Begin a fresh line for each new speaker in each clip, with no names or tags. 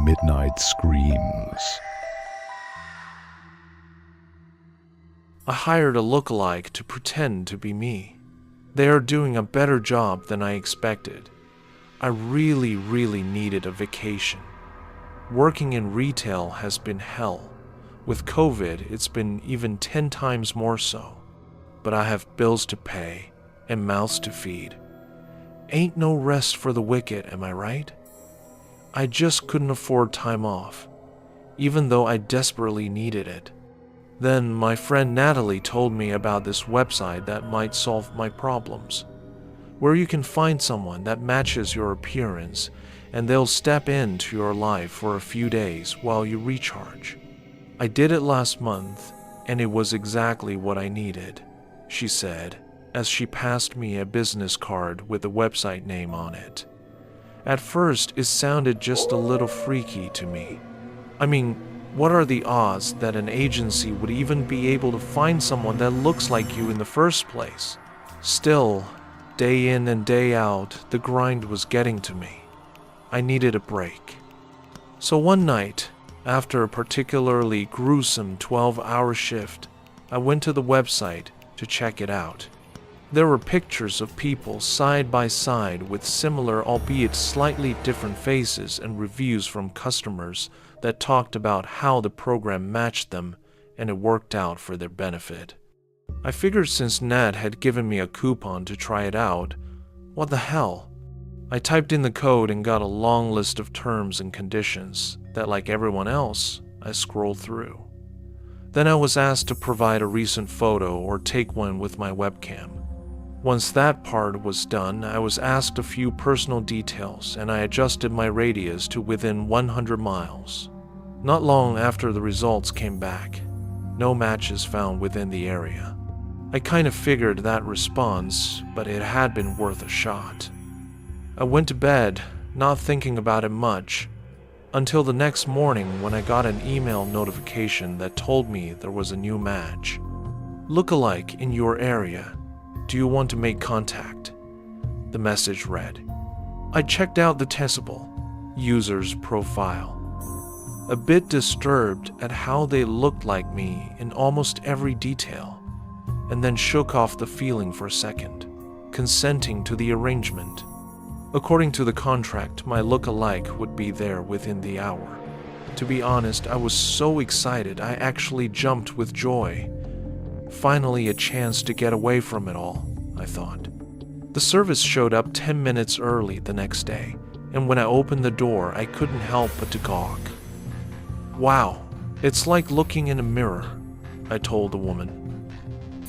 midnight screams.
I hired a lookalike to pretend to be me. They are doing a better job than I expected. I really needed a vacation. Working in retail has been hell. With COVID, it's been even 10 times more so. But I have bills to pay and mouths to feed. Ain't no rest for the wicked, am I right? I just couldn't afford time off, even though I desperately needed it. Then my friend Natalie told me about this website that might solve my problems, where you can find someone that matches your appearance and they'll step into your life for a few days while you recharge. I did it last month and it was exactly what I needed, she said, as she passed me a business card with the website name on it. At first, it sounded just a little freaky to me. I mean, what are the odds that an agency would even be able to find someone that looks like you in the first place? Still, day in and day out, the grind was getting to me. I needed a break. So one night, after a particularly gruesome 12-hour shift, I went to the website to check it out. There were pictures of people side by side with similar albeit slightly different faces and reviews from customers that talked about how the program matched them and it worked out for their benefit. I figured since Nat had given me a coupon to try it out, what the hell? I typed in the code and got a long list of terms and conditions that, like everyone else, I scrolled through. Then I was asked to provide a recent photo or take one with my webcam. Once that part was done, I was asked a few personal details and I adjusted my radius to within 100 miles. Not long after the results came back, no matches found within the area. I kind of figured that response, but it had been worth a shot. I went to bed, not thinking about it much, until the next morning when I got an email notification that told me there was a new match. Lookalike in your area. Do you want to make contact? The message read. I checked out the testable user's profile. A bit disturbed at how they looked like me in almost every detail, and then shook off the feeling for a second, consenting to the arrangement. According to the contract, my lookalike would be there within the hour. To be honest, I was so excited I actually jumped with joy. Finally a chance to get away from it all, I thought. The service showed up 10 minutes early the next day, and when I opened the door, I couldn't help but to gawk. Wow, it's like looking in a mirror, I told the woman.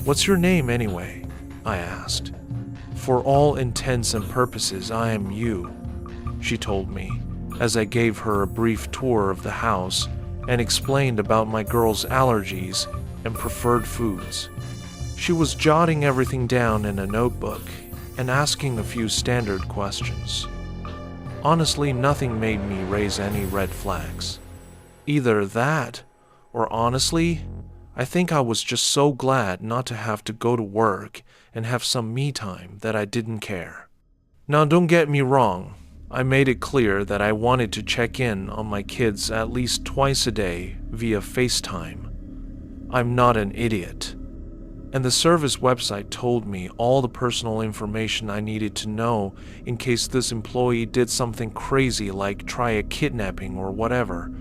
What's your name anyway? I asked. For all intents and purposes, I am you, she told me, as I gave her a brief tour of the house and explained about my girl's allergies and preferred foods. She was jotting everything down in a notebook and asking a few standard questions. Honestly, nothing made me raise any red flags. Either that, or honestly, I think I was just so glad not to have to go to work and have some me time that I didn't care. Now don't get me wrong, I made it clear that I wanted to check in on my kids at least twice a day via FaceTime. I'm not an idiot. And the service website told me all the personal information I needed to know in case this employee did something crazy like try a kidnapping or whatever.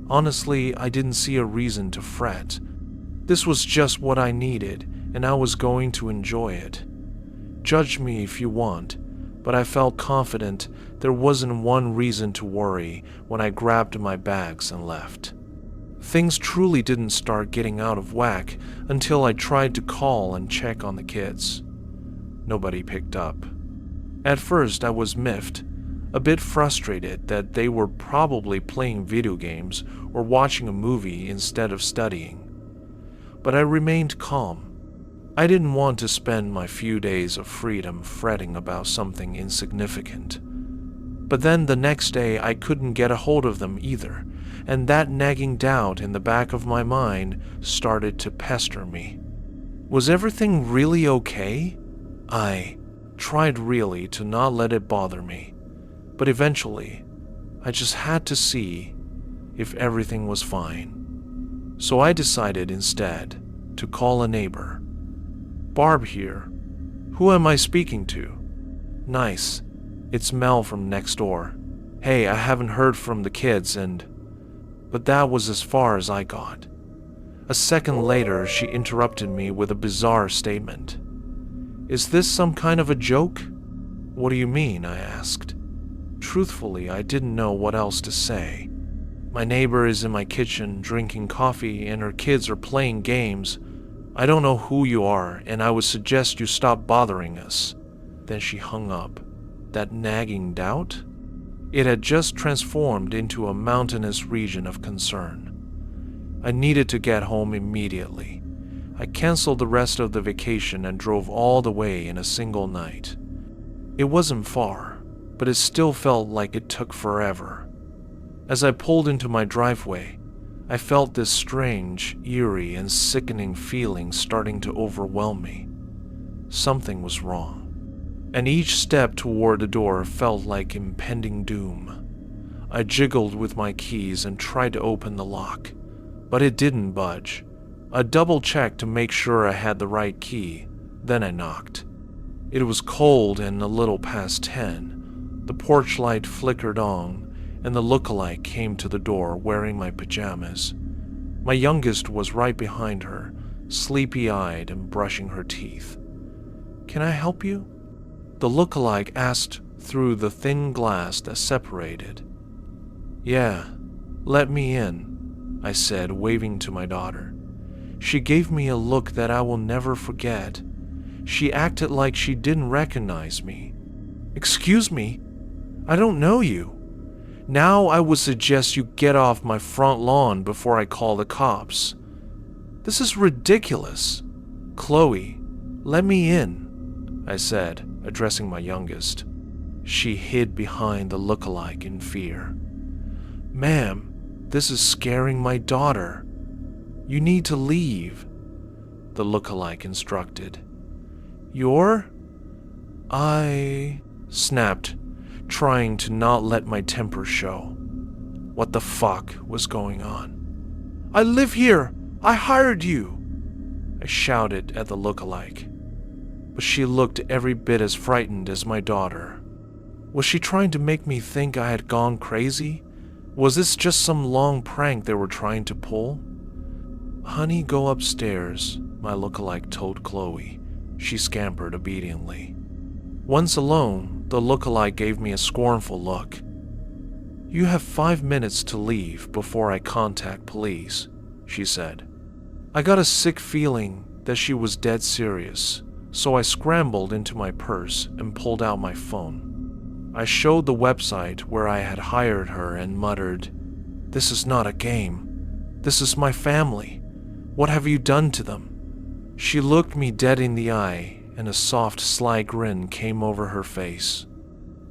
Honestly, I didn't see a reason to fret. This was just what I needed, and I was going to enjoy it. Judge me if you want, but I felt confident there wasn't one reason to worry when I grabbed my bags and left. Things truly didn't start getting out of whack until I tried to call and check on the kids. Nobody picked up. At first, I was miffed, a bit frustrated that they were probably playing video games or watching a movie instead of studying. But I remained calm. I didn't want to spend my few days of freedom fretting about something insignificant. But then the next day I couldn't get a hold of them either, and that nagging doubt in the back of my mind started to pester me. Was everything really okay? I tried really to not let it bother me, but eventually I just had to see if everything was fine. So I decided instead to call a neighbor. Barb here. Who am I speaking to? Nice. It's Mel from next door. Hey, I haven't heard from the kids But that was as far as I got. A second later, she interrupted me with a bizarre statement. Is this some kind of a joke? What do you mean? I asked. Truthfully, I didn't know what else to say. My neighbor is in my kitchen drinking coffee and her kids are playing games. I don't know who you are, and I would suggest you stop bothering us. Then she hung up. That nagging doubt? It had just transformed into a mountainous region of concern. I needed to get home immediately. I canceled the rest of the vacation and drove all the way in a single night. It wasn't far, but it still felt like it took forever. As I pulled into my driveway, I felt this strange, eerie, and sickening feeling starting to overwhelm me. Something was wrong, and each step toward the door felt like impending doom. I jiggled with my keys and tried to open the lock, but it didn't budge. I double-checked to make sure I had the right key, then I knocked. It was cold and a little past 10. The porch light flickered on, and the lookalike came to the door wearing my pajamas. My youngest was right behind her, sleepy-eyed and brushing her teeth. Can I help you? The lookalike asked through the thin glass that separated. Yeah, let me in, I said, waving to my daughter. She gave me a look that I will never forget. She acted like she didn't recognize me. Excuse me, I don't know you. Now I would suggest you get off my front lawn before I call the cops. This is ridiculous. Chloe, let me in, I said, addressing my youngest. She hid behind the lookalike in fear. Ma'am, this is scaring my daughter. You need to leave, the lookalike instructed. I snapped, trying to not let my temper show. What the fuck was going on? I live here! I hired you! I shouted at the lookalike. But she looked every bit as frightened as my daughter. Was she trying to make me think I had gone crazy? Was this just some long prank they were trying to pull? Honey, go upstairs, my lookalike told Chloe. She scampered obediently. Once alone, the lookalike gave me a scornful look. You have 5 minutes to leave before I contact police, she said. I got a sick feeling that she was dead serious, so I scrambled into my purse and pulled out my phone. I showed the website where I had hired her and muttered, This is not a game. This is my family. What have you done to them? She looked me dead in the eye, and a soft, sly grin came over her face.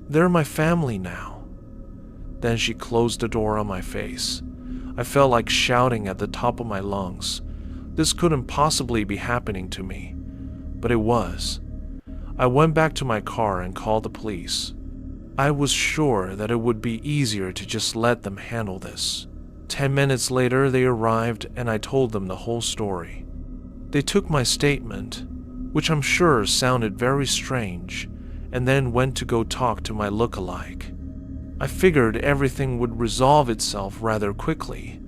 They're my family now. Then she closed the door on my face. I felt like shouting at the top of my lungs. This couldn't possibly be happening to me, but it was. I went back to my car and called the police. I was sure that it would be easier to just let them handle this. 10 minutes later, they arrived and I told them the whole story. They took my statement, which I'm sure sounded very strange, and then went to go talk to my lookalike. I figured everything would resolve itself rather quickly,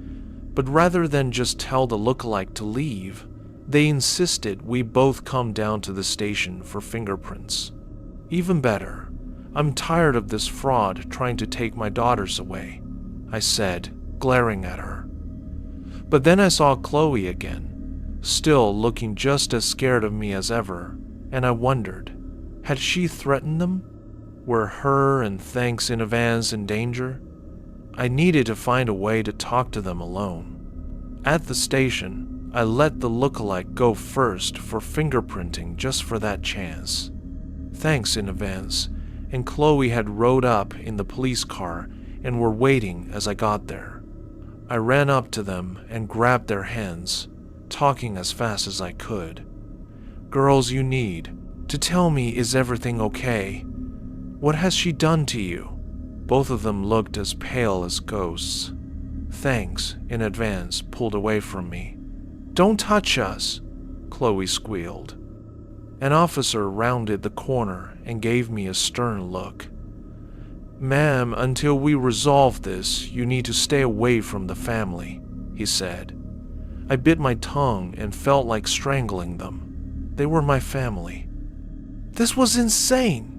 but rather than just tell the lookalike to leave, they insisted we both come down to the station for fingerprints. Even better, I'm tired of this fraud trying to take my daughters away, I said, glaring at her. But then I saw Chloe again, still looking just as scared of me as ever, and I wondered, had she threatened them? Were her and thanks in advance in danger? I needed to find a way to talk to them alone. At the station, I let the lookalike go first for fingerprinting just for that chance. Thanks in advance, and Chloe had rode up in the police car and were waiting as I got there. I ran up to them and grabbed their hands, talking as fast as I could. Girls, you need to tell me, is everything okay? What has she done to you? Both of them looked as pale as ghosts. Thanks, in advance, pulled away from me. "Don't touch us," Chloe squealed. An officer rounded the corner and gave me a stern look. "Ma'am, until we resolve this, you need to stay away from the family," he said. I bit my tongue and felt like strangling them. They were my family. This was insane.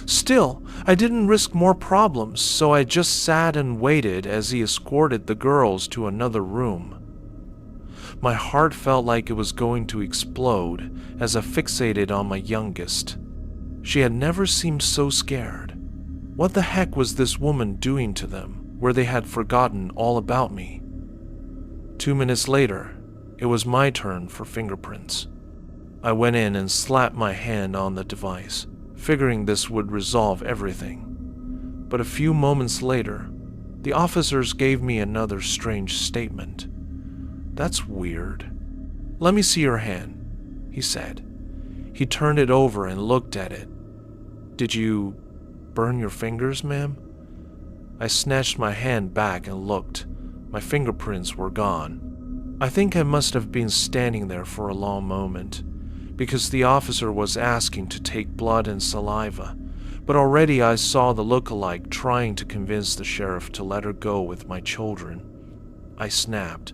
Still, I didn't risk more problems, so I just sat and waited as he escorted the girls to another room. My heart felt like it was going to explode as I fixated on my youngest. She had never seemed so scared. What the heck was this woman doing to them, where they had forgotten all about me? 2 minutes later, it was my turn for fingerprints. I went in and slapped my hand on the device, figuring this would resolve everything. But a few moments later, the officers gave me another strange statement. "That's weird. Let me see your hand," he said. He turned it over and looked at it. "Did you burn your fingers, ma'am?" I snatched my hand back and looked. My fingerprints were gone. I think I must have been standing there for a long moment, because the officer was asking to take blood and saliva, but already I saw the look-alike trying to convince the sheriff to let her go with my children. I snapped,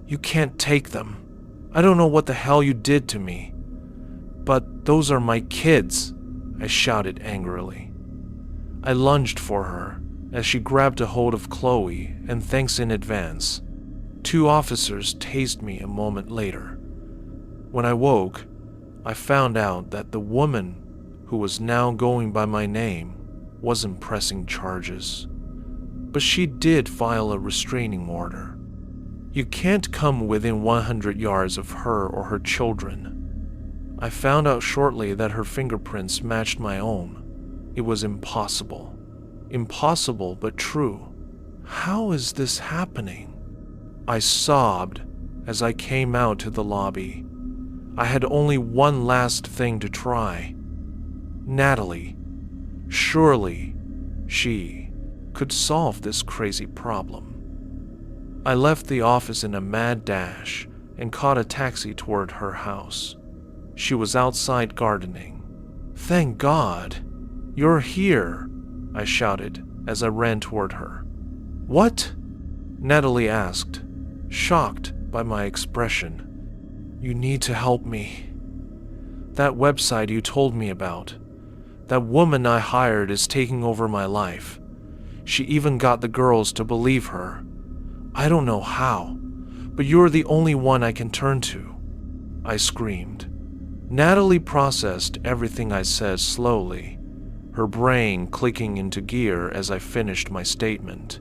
"You can't take them. I don't know what the hell you did to me." "But those are my kids," I shouted angrily. I lunged for her as she grabbed a hold of Chloe, and thanks in advance. 2 officers tased me a moment later. When I woke, I found out that the woman who was now going by my name wasn't pressing charges. But she did file a restraining order. You can't come within 100 yards of her or her children. I found out shortly that her fingerprints matched my own. It was impossible. Impossible, but true. How is this happening? I sobbed as I came out to the lobby. I had only one last thing to try. Natalie. Surely she could solve this crazy problem. I left the office in a mad dash and caught a taxi toward her house. She was outside gardening. "Thank God! You're here!" I shouted as I ran toward her. "What?" Natalie asked, shocked by my expression. "You need to help me. That website you told me about, that woman I hired is taking over my life. She even got the girls to believe her. I don't know how, but you're the only one I can turn to," I screamed. Natalie processed everything I said slowly, her brain clicking into gear as I finished my statement.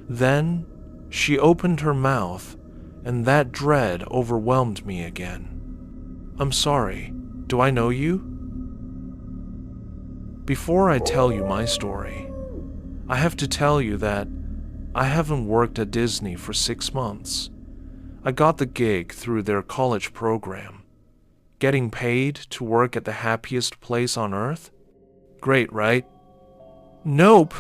Then she opened her mouth, and that dread overwhelmed me again. "I'm sorry. Do I know you?" Before I tell you my story, I have to tell you that I haven't worked at Disney for 6 months. I got the gig through their college program. Getting paid to work at the happiest place on earth? Great, right? Nope.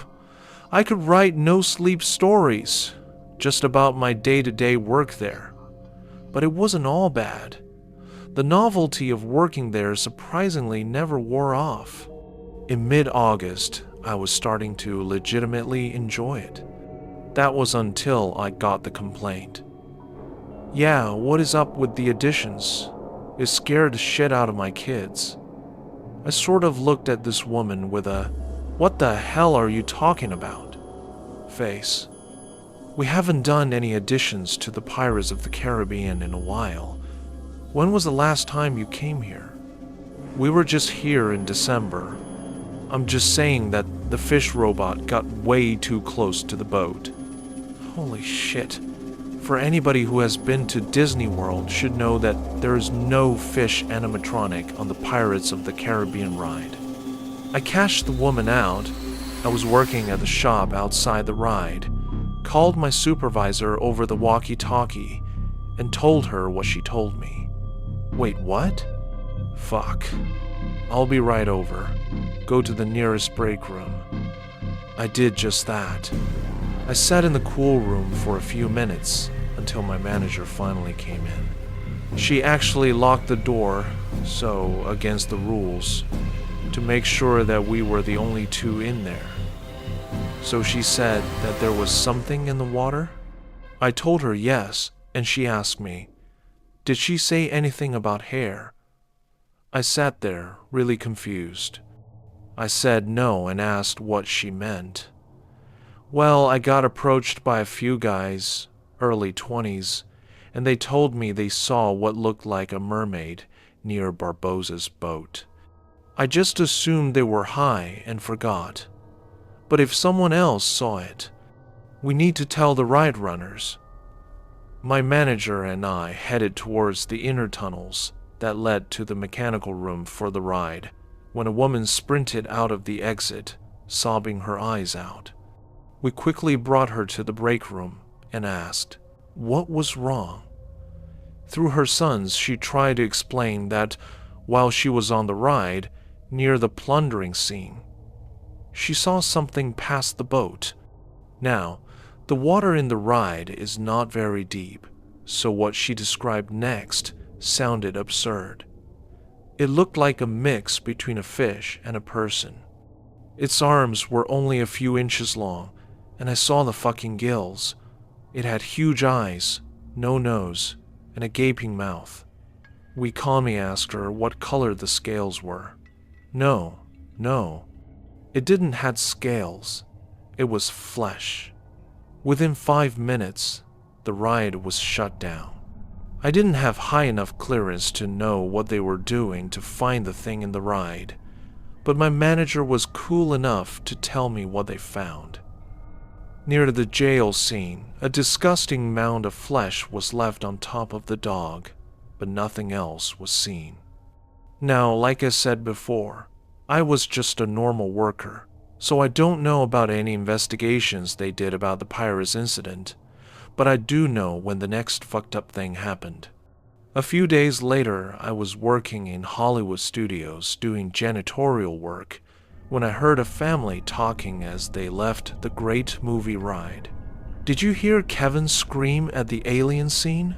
I could write no-sleep stories just about my day-to-day work there. But it wasn't all bad. The novelty of working there surprisingly never wore off. In mid-August, I was starting to legitimately enjoy it. That was until I got the complaint. "Yeah, what is up with the additions? It scared the shit out of my kids." I sort of looked at this woman with a, "What the hell are you talking about?" face. "We haven't done any additions to the Pirates of the Caribbean in a while. When was the last time you came here?" "We were just here in December. I'm just saying that the fish robot got way too close to the boat." Holy shit. For anybody who has been to Disney World should know that there is no fish animatronic on the Pirates of the Caribbean ride. I cashed the woman out. I was working at the shop outside the ride, called my supervisor over the walkie-talkie, and told her what she told me. Wait, what? Fuck. I'll be right over. Go to the nearest break room. I did just that. I sat in the cool room for a few minutes until my manager finally came in. She actually locked the door, so against the rules, to make sure that we were the only two in there. So she said that there was something in the water? I told her yes, and she asked me, did she say anything about hair? I sat there, really confused. I said no and asked what she meant. Well, I got approached by a few guys, early 20s, and they told me they saw what looked like a mermaid near Barbossa's boat. I just assumed they were high and forgot. But if someone else saw it, we need to tell the ride runners. My manager and I headed towards the inner tunnels that led to the mechanical room for the ride when a woman sprinted out of the exit, sobbing her eyes out. We quickly brought her to the break room and asked, what was wrong? Through her sons, she tried to explain that while she was on the ride, near the plundering scene, she saw something pass the boat. Now, the water in the ride is not very deep, so what she described next sounded absurd. It looked like a mix between a fish and a person. Its arms were only a few inches long, and I saw the fucking gills. It had huge eyes, no nose, and a gaping mouth. We calmly asked her what color the scales were. No. It didn't have scales. It was flesh. Within 5 minutes, the ride was shut down. I didn't have high enough clearance to know what they were doing to find the thing in the ride, but my manager was cool enough to tell me what they found. Near the jail scene, a disgusting mound of flesh was left on top of the dog, but nothing else was seen. Now, like I said before, I was just a normal worker, so I don't know about any investigations they did about the pirates incident, but I do know when the next fucked up thing happened. A few days later, I was working in Hollywood studios doing janitorial work when I heard a family talking as they left the great movie ride. Did you hear Kevin scream at the alien scene?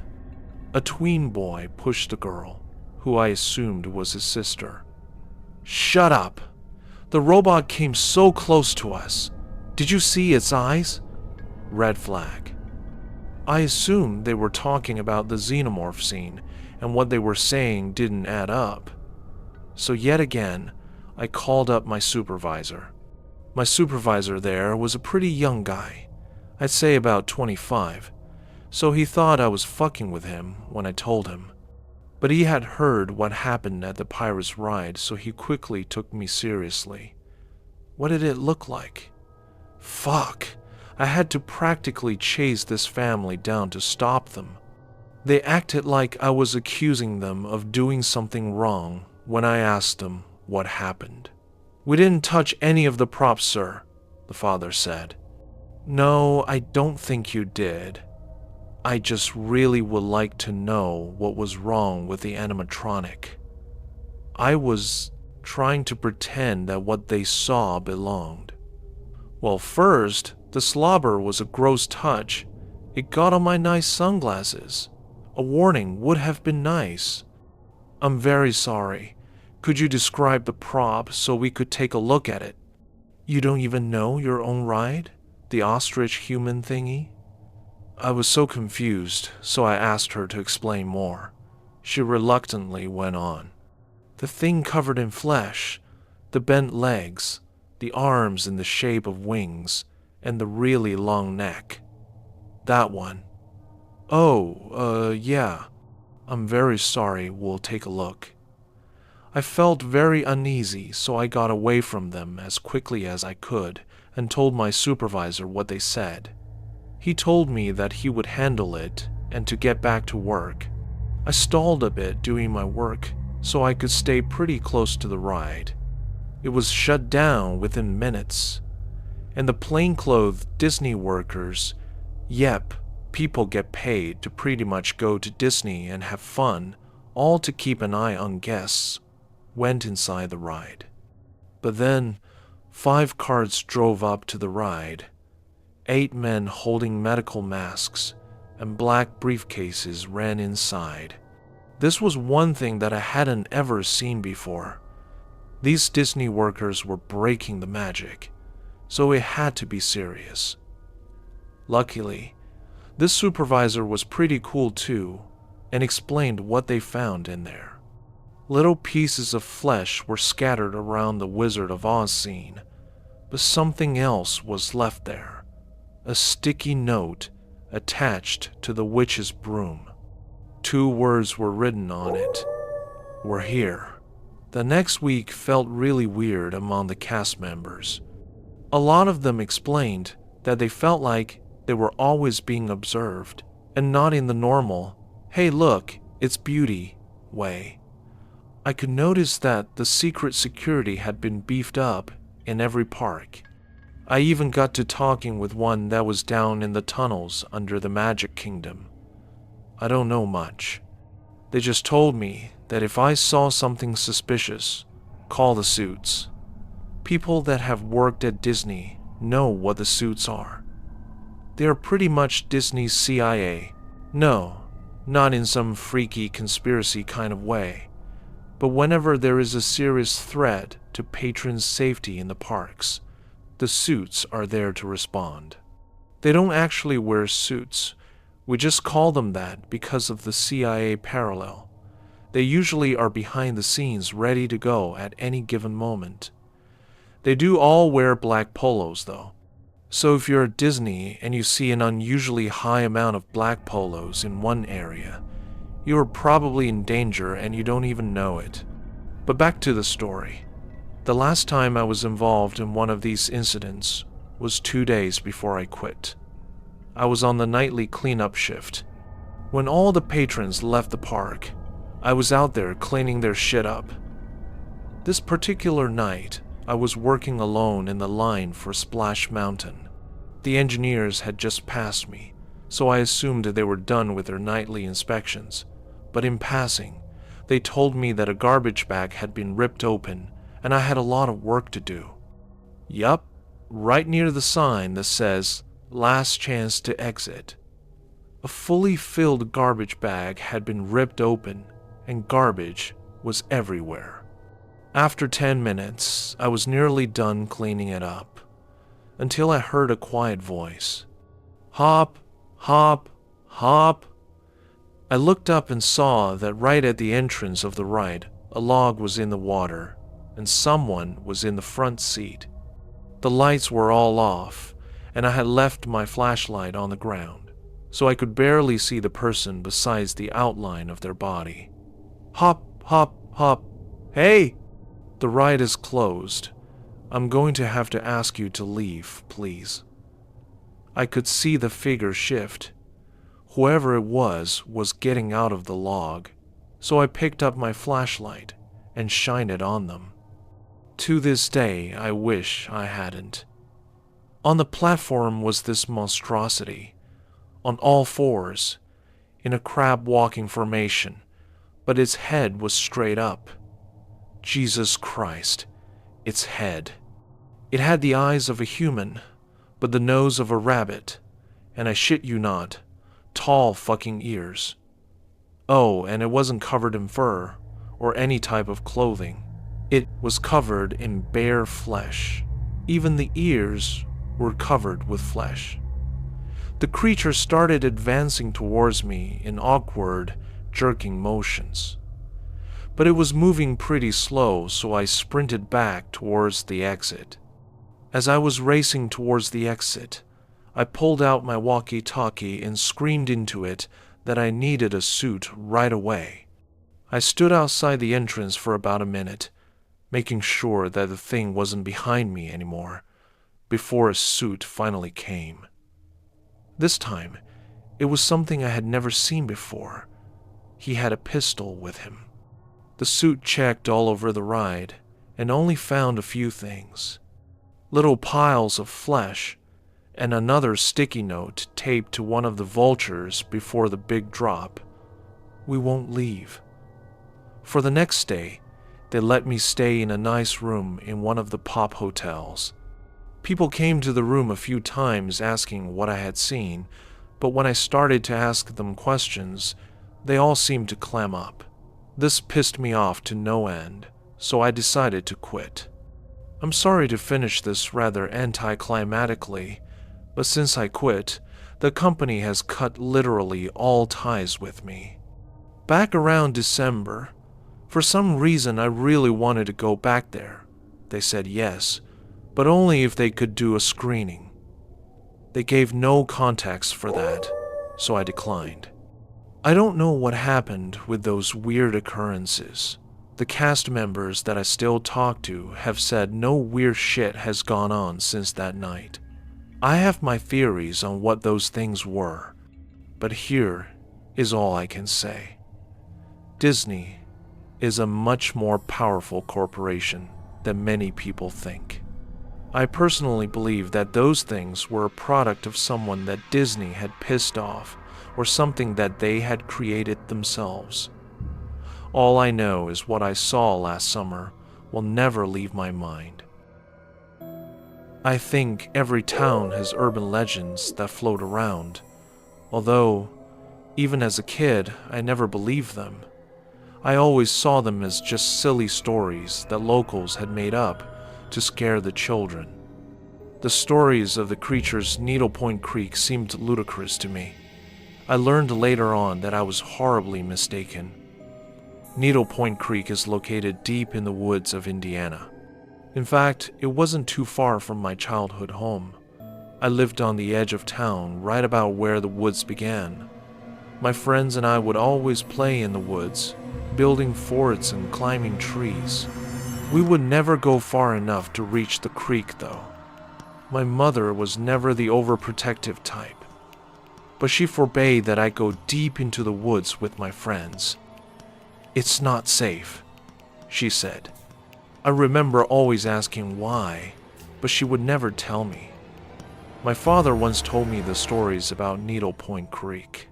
A tween boy pushed the girl, who I assumed was his sister. Shut up! The robot came so close to us. Did you see its eyes? Red flag. I assumed they were talking about the xenomorph scene, and what they were saying didn't add up. So yet again, I called up my supervisor. My supervisor there was a pretty young guy, I'd say about 25, so he thought I was fucking with him when I told him. But he had heard what happened at the Pirates ride, so he quickly took me seriously. What did it look like? Fuck! I had to practically chase this family down to stop them. They acted like I was accusing them of doing something wrong when I asked them what happened. We didn't touch any of the props, sir, the father said. No, I don't think you did. I just really would like to know what was wrong with the animatronic. I was trying to pretend that what they saw belonged. Well, first, the slobber was a gross touch. It got on my nice sunglasses. A warning would have been nice. I'm very sorry. Could you describe the prop so we could take a look at it? You don't even know your own ride? The ostrich human thingy? I was so confused, so I asked her to explain more. She reluctantly went on. The thing covered in flesh, the bent legs, the arms in the shape of wings, and the really long neck. That one. Oh, yeah. I'm very sorry, we'll take a look. I felt very uneasy, so I got away from them as quickly as I could and told my supervisor what they said. He told me that he would handle it and to get back to work. I stalled a bit doing my work so I could stay pretty close to the ride. It was shut down within minutes. And the plainclothes Disney workers, yep, people get paid to pretty much go to Disney and have fun, all to keep an eye on guests, went inside the ride. But then, 5 carts drove up to the ride. 8 men holding medical masks and black briefcases ran inside. This was one thing that I hadn't ever seen before. These Disney workers were breaking the magic, so it had to be serious. Luckily, this supervisor was pretty cool too and explained what they found in there. Little pieces of flesh were scattered around the Wizard of Oz scene, but something else was left there. A sticky note attached to the witch's broom. 2 words were written on it. "We're here." The next week felt really weird among the cast members. A lot of them explained that they felt like they were always being observed, and not in the normal, "Hey look, it's beauty" way. I could notice that the secret security had been beefed up in every park. I even got to talking with one that was down in the tunnels under the Magic Kingdom. I don't know much. They just told me that if I saw something suspicious, call the suits. People that have worked at Disney know what the suits are. They are pretty much Disney's CIA. No, not in some freaky conspiracy kind of way, but whenever there is a serious threat to patrons' safety in the parks, the suits are there to respond. They don't actually wear suits. We just call them that because of the CIA parallel. They usually are behind the scenes ready to go at any given moment. They do all wear black polos though. So if you're at Disney and you see an unusually high amount of black polos in one area, you are probably in danger and you don't even know it. But back to the story. The last time I was involved in one of these incidents was 2 days before I quit. I was on the nightly cleanup shift. When all the patrons left the park, I was out there cleaning their shit up. This particular night, I was working alone in the line for Splash Mountain. The engineers had just passed me, so I assumed they were done with their nightly inspections. But in passing, they told me that a garbage bag had been ripped open and I had a lot of work to do. Yup, right near the sign that says, "Last chance to exit." A fully filled garbage bag had been ripped open and garbage was everywhere. After 10 minutes, I was nearly done cleaning it up, until I heard a quiet voice. "Hop, hop, hop." I looked up and saw that right at the entrance of the ride, a log was in the water, and someone was in the front seat. The lights were all off, and I had left my flashlight on the ground, so I could barely see the person besides the outline of their body. "Hop, hop, hop. Hey! The ride is closed. I'm going to have to ask you to leave, please." I could see the figure shift. Whoever it was getting out of the log, so I picked up my flashlight and shined it on them. To this day, I wish I hadn't. On the platform was this monstrosity, on all fours, in a crab walking formation, but its head was straight up. Jesus Christ, its head. It had the eyes of a human, but the nose of a rabbit, and I shit you not, tall fucking ears. Oh, and it wasn't covered in fur, or any type of clothing. It was covered in bare flesh. Even the ears were covered with flesh. The creature started advancing towards me in awkward, jerking motions. But it was moving pretty slow, so I sprinted back towards the exit. As I was racing towards the exit, I pulled out my walkie-talkie and screamed into it that I needed a suit right away. I stood outside the entrance for about a minute, making sure that the thing wasn't behind me anymore, before a suit finally came. This time, it was something I had never seen before. He had a pistol with him. The suit checked all over the ride and only found a few things. Little piles of flesh and another sticky note taped to one of the vultures before the big drop. "We won't leave." For the next day, They let me stay in a nice room in one of the pop hotels. People came to the room a few times asking what I had seen, but when I started to ask them questions, they all seemed to clam up. This pissed me off to no end, so I decided to quit. I'm sorry to finish this rather anticlimactically, but since I quit, the company has cut literally all ties with me. Back around December, for some reason I really wanted to go back there. They said yes, but only if they could do a screening. They gave no context for that, so I declined. I don't know what happened with those weird occurrences. The cast members that I still talk to have said no weird shit has gone on since that night. I have my theories on what those things were, but here is all I can say. Disney is a much more powerful corporation than many people think. I personally believe that those things were a product of someone that Disney had pissed off or something that they had created themselves. All I know is what I saw last summer will never leave my mind. I think every town has urban legends that float around, although, even as a kid, I never believed them. I always saw them as just silly stories that locals had made up to scare the children. The stories of the creatures Needlepoint Creek seemed ludicrous to me. I learned later on that I was horribly mistaken. Needlepoint Creek is located deep in the woods of Indiana. In fact, it wasn't too far from my childhood home. I lived on the edge of town, right about where the woods began. My friends and I would always play in the woods, building forts and climbing trees. We would never go far enough to reach the creek, though. My mother was never the overprotective type, but she forbade that I go deep into the woods with my friends. "It's not safe," she said. I remember always asking why, but she would never tell me. My father once told me the stories about Needlepoint Creek.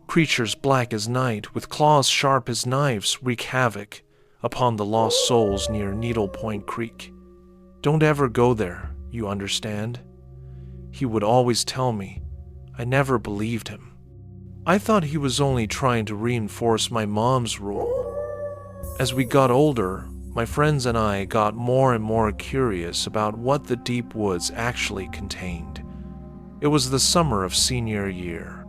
Creatures black as night, with claws sharp as knives, wreak havoc upon the lost souls near Needlepoint Creek. Don't ever go there, you understand? He would always tell me. I never believed him. I thought he was only trying to reinforce my mom's rule. As we got older, my friends and I got more and more curious about what the deep woods actually contained. It was the summer of senior year.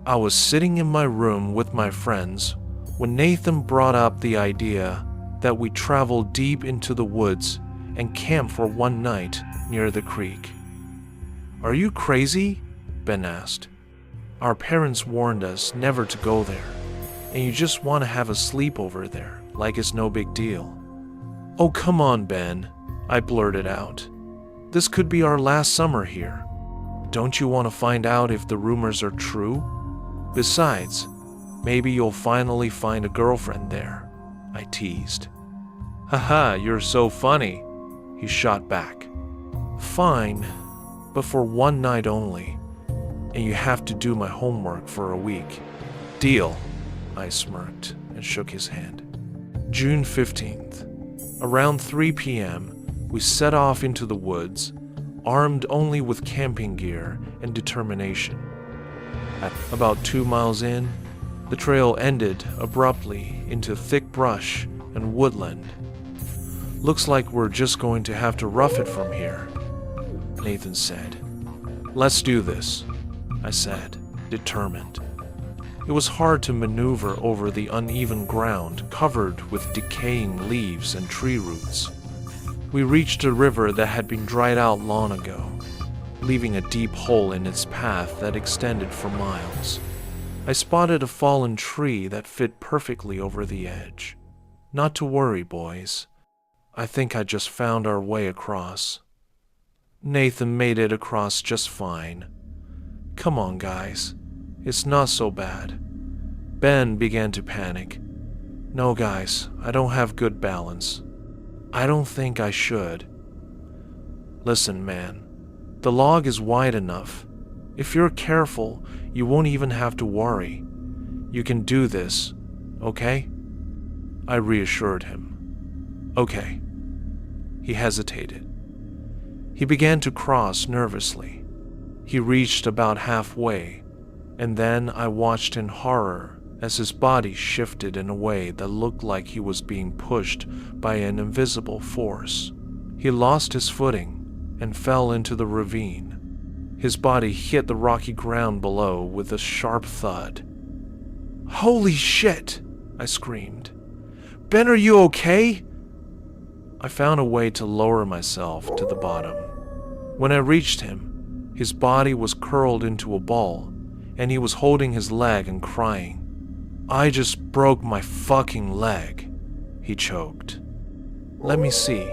I was sitting in my room with my friends when Nathan brought up the idea that we travel deep into the woods and camp for one night near the creek. "Are you crazy?" Ben asked. "Our parents warned us never to go there, and you just want to have a sleepover there, like it's no big deal." "Oh, come on, Ben," I blurted out. "This could be our last summer here. Don't you want to find out if the rumors are true? Besides, maybe you'll finally find a girlfriend there," I teased. "Haha, you're so funny," he shot back. "Fine, but for one night only, and you have to do my homework for a week." "Deal," I smirked and shook his hand. June 15th. Around 3 p.m., we set off into the woods, armed only with camping gear and determination. At about 2 miles in, the trail ended abruptly into thick brush and woodland. "Looks like we're just going to have to rough it from here," Nathan said. "Let's do this," I said, determined. It was hard to maneuver over the uneven ground covered with decaying leaves and tree roots. We reached a river that had been dried out long ago, leaving a deep hole in its path that extended for miles. I spotted a fallen tree that fit perfectly over the edge. "Not to worry, boys. I think I just found our way across." Nathan made it across just fine. "Come on, guys. It's not so bad." Ben began to panic. "No, guys, I don't have good balance. I don't think I should." "Listen, man, the log is wide enough. If you're careful, you won't even have to worry. You can do this, okay?" I reassured him. Okay. He hesitated. He began to cross nervously. He reached about halfway, and then I watched in horror as his body shifted in a way that looked like he was being pushed by an invisible force. He lost his footing and fell into the ravine. His body hit the rocky ground below with a sharp thud. "Holy shit!" I screamed. "Ben, are you okay?" I found a way to lower myself to the bottom. When I reached him, his body was curled into a ball, and he was holding his leg and crying. "I just broke my fucking leg," he choked. "Let me see."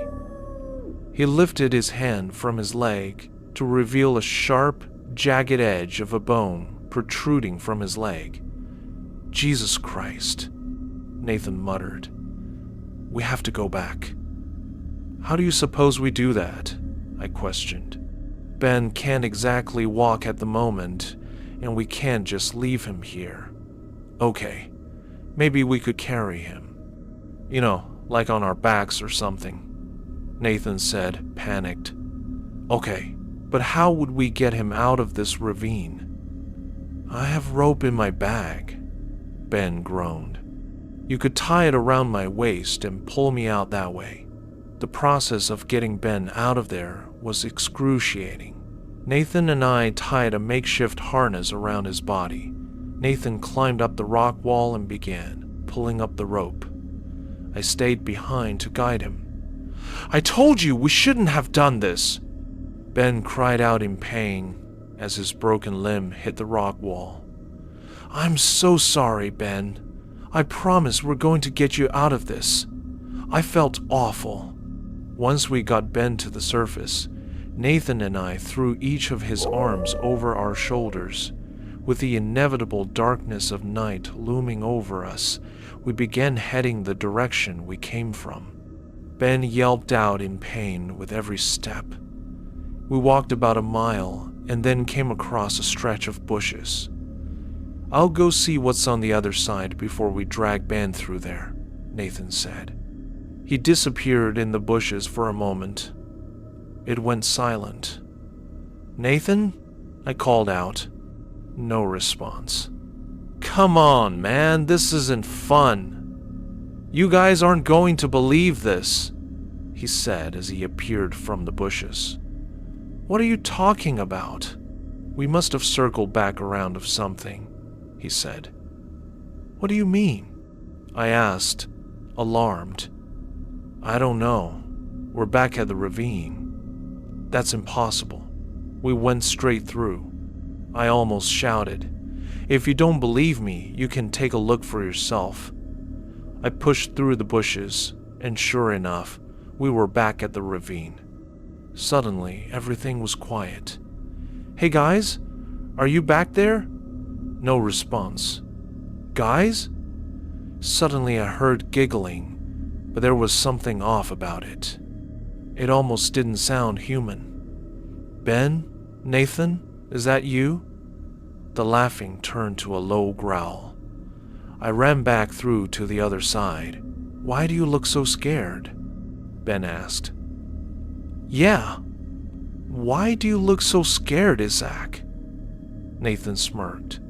He lifted his hand from his leg to reveal a sharp, jagged edge of a bone protruding from his leg. "Jesus Christ," Nathan muttered. "We have to go back." "How do you suppose we do that?" I questioned. "Ben can't exactly walk at the moment, and we can't just leave him here." "Okay, maybe we could carry him. You know, like on our backs or something," Nathan said, panicked. "Okay, but how would we get him out of this ravine?" "I have rope in my bag," Ben groaned. "You could tie it around my waist and pull me out that way." The process of getting Ben out of there was excruciating. Nathan and I tied a makeshift harness around his body. Nathan climbed up the rock wall and began pulling up the rope. I stayed behind to guide him. "I told you we shouldn't have done this!" Ben cried out in pain as his broken limb hit the rock wall. "I'm so sorry, Ben. I promise we're going to get you out of this." I felt awful. Once we got Ben to the surface, Nathan and I threw each of his arms over our shoulders. With the inevitable darkness of night looming over us, we began heading the direction we came from. Ben yelped out in pain with every step. We walked about a mile and then came across a stretch of bushes. "I'll go see what's on the other side before we drag Ben through there," Nathan said. He disappeared in the bushes for a moment. It went silent. "Nathan?" I called out. No response. "Come on, man, this isn't fun. You guys aren't going to believe this," he said as he appeared from the bushes. "What are you talking about?" "We must have circled back around of something," he said. "What do you mean?" I asked, alarmed. "I don't know. We're back at the ravine." "That's impossible. We went straight through," I almost shouted. "If you don't believe me, you can take a look for yourself." I pushed through the bushes, and sure enough, we were back at the ravine. Suddenly, everything was quiet. "Hey guys, are you back there?" No response. "Guys?" Suddenly I heard giggling, but there was something off about it. It almost didn't sound human. "Ben? Nathan? Is that you?" The laughing turned to a low growl. I ran back through to the other side. "Why do you look so scared?" Ben asked. "Yeah. Why do you look so scared, Isaac?" Nathan smirked.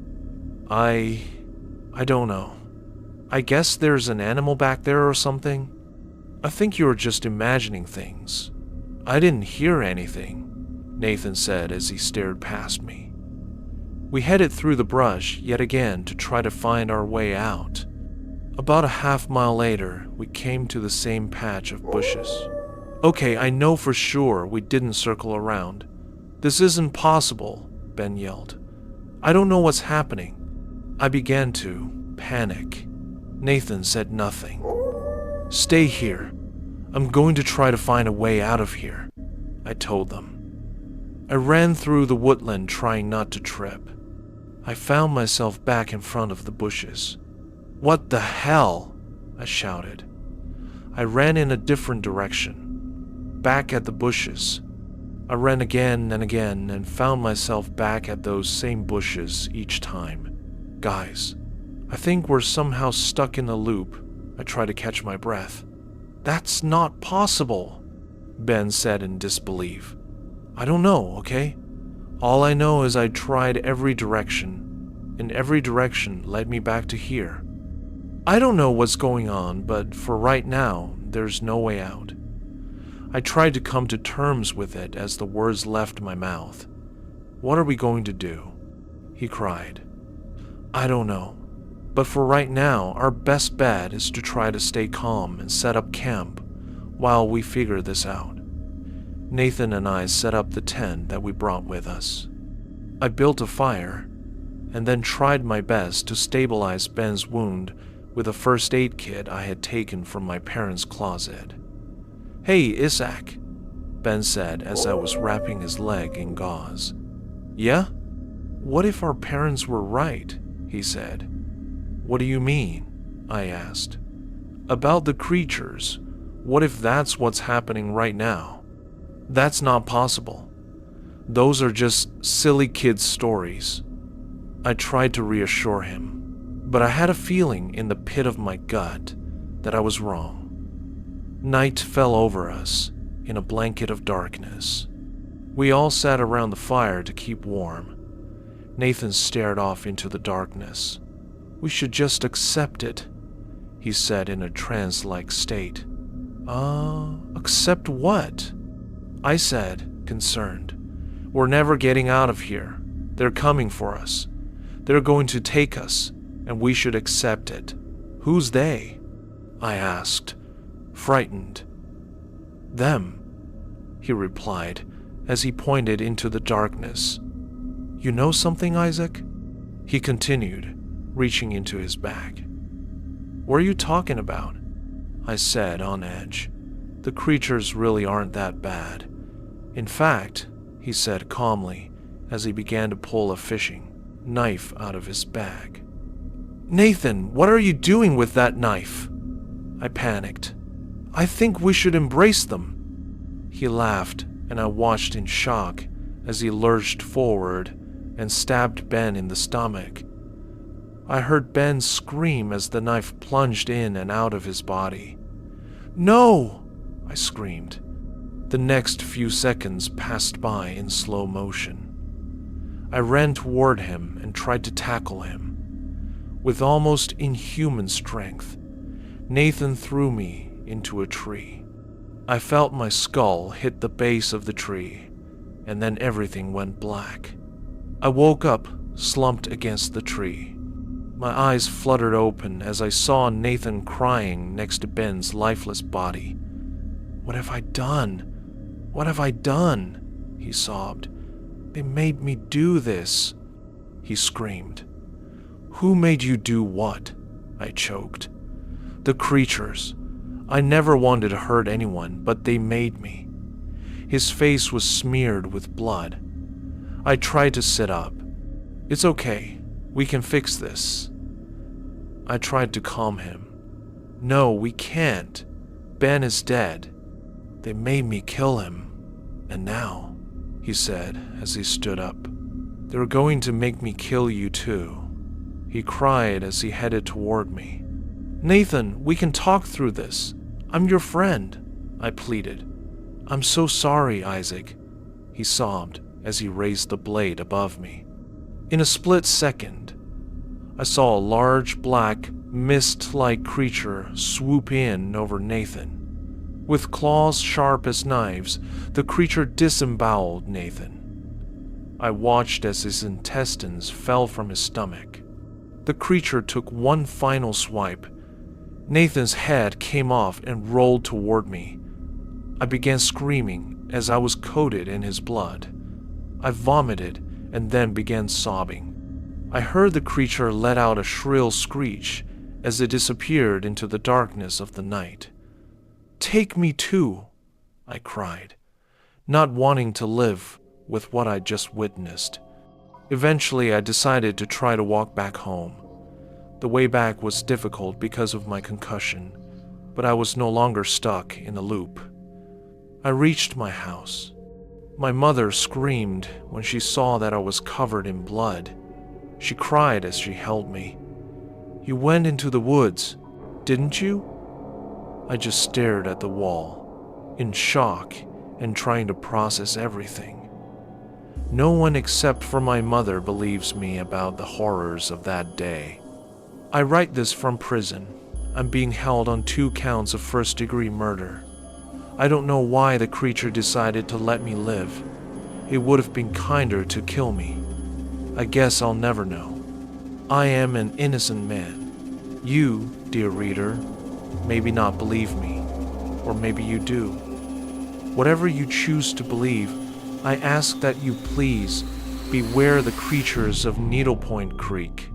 I don't know. I guess there's an animal back there or something. I think you're just imagining things. I didn't hear anything," Nathan said as he stared past me. We headed through the brush yet again to try to find our way out. About a half-mile later, we came to the same patch of bushes. "Okay, I know for sure we didn't circle around. This isn't possible," Ben yelled. "I don't know what's happening." I began to panic. Nathan said nothing. "Stay here. I'm going to try to find a way out of here," I told them. I ran through the woodland trying not to trip. I found myself back in front of the bushes. "What the hell?" I shouted. I ran in a different direction, back at the bushes. I ran again and again and found myself back at those same bushes each time. "Guys, I think we're somehow stuck in a loop." I tried to catch my breath. That's not possible, Ben said in disbelief. I don't know, okay? All I know is I tried every direction, and every direction led me back to here. I don't know what's going on, but for right now, there's no way out. I tried to come to terms with it as the words left my mouth. What are we going to do? He cried. I don't know, but for right now, our best bet is to try to stay calm and set up camp while we figure this out. Nathan and I set up the tent that we brought with us. I built a fire and then tried my best to stabilize Ben's wound with a first aid kit I had taken from my parents' closet. Hey, Isaac, Ben said as I was wrapping his leg in gauze. Yeah? What if our parents were right? He said. What do you mean? I asked. About the creatures. What if that's what's happening right now? That's not possible. Those are just silly kids' stories. I tried to reassure him, but I had a feeling in the pit of my gut that I was wrong. Night fell over us in a blanket of darkness. We all sat around the fire to keep warm. Nathan stared off into the darkness. We should just accept it, he said in a trance-like state. Accept what? I said, concerned. We're never getting out of here. They're coming for us. They're going to take us, and we should accept it. Who's they? I asked, frightened. Them, he replied as he pointed into the darkness. You know something, Isaac? He continued, reaching into his bag. What are you talking about? I said, on edge. The creatures really aren't that bad. In fact, he said calmly as he began to pull a fishing knife out of his bag. Nathan, what are you doing with that knife? I panicked. I think we should embrace them. He laughed, and I watched in shock as he lurched forward and stabbed Ben in the stomach. I heard Ben scream as the knife plunged in and out of his body. No! I screamed. The next few seconds passed by in slow motion. I ran toward him and tried to tackle him. With almost inhuman strength, Nathan threw me into a tree. I felt my skull hit the base of the tree, and then everything went black. I woke up, slumped against the tree. My eyes fluttered open as I saw Nathan crying next to Ben's lifeless body. What have I done? What have I done? He sobbed. They made me do this, he screamed. Who made you do what? I choked. The creatures. I never wanted to hurt anyone, but they made me. His face was smeared with blood. I tried to sit up. It's okay. We can fix this. I tried to calm him. No, we can't. Ben is dead. They made me kill him. And now, he said as he stood up, they're going to make me kill you too. He cried as he headed toward me. Nathan, we can talk through this. I'm your friend, I pleaded. I'm so sorry, Isaac, he sobbed as he raised the blade above me. In a split second, I saw a large black, mist-like creature swoop in over Nathan. With claws sharp as knives, the creature disemboweled Nathan. I watched as his intestines fell from his stomach. The creature took one final swipe. Nathan's head came off and rolled toward me. I began screaming as I was coated in his blood. I vomited and then began sobbing. I heard the creature let out a shrill screech as it disappeared into the darkness of the night. Take me too, I cried, not wanting to live with what I'd just witnessed. Eventually, I decided to try to walk back home. The way back was difficult because of my concussion, but I was no longer stuck in a loop. I reached my house. My mother screamed when she saw that I was covered in blood. She cried as she held me. You went into the woods, didn't you? I just stared at the wall, in shock and trying to process everything. No one except for my mother believes me about the horrors of that day. I write this from prison. I'm being held on 2 counts of first-degree murder. I don't know why the creature decided to let me live. It would have been kinder to kill me. I guess I'll never know. I am an innocent man. You, dear reader, maybe not believe me, or maybe you do. Whatever you choose to believe, I ask that you please beware the creatures of Needlepoint Creek.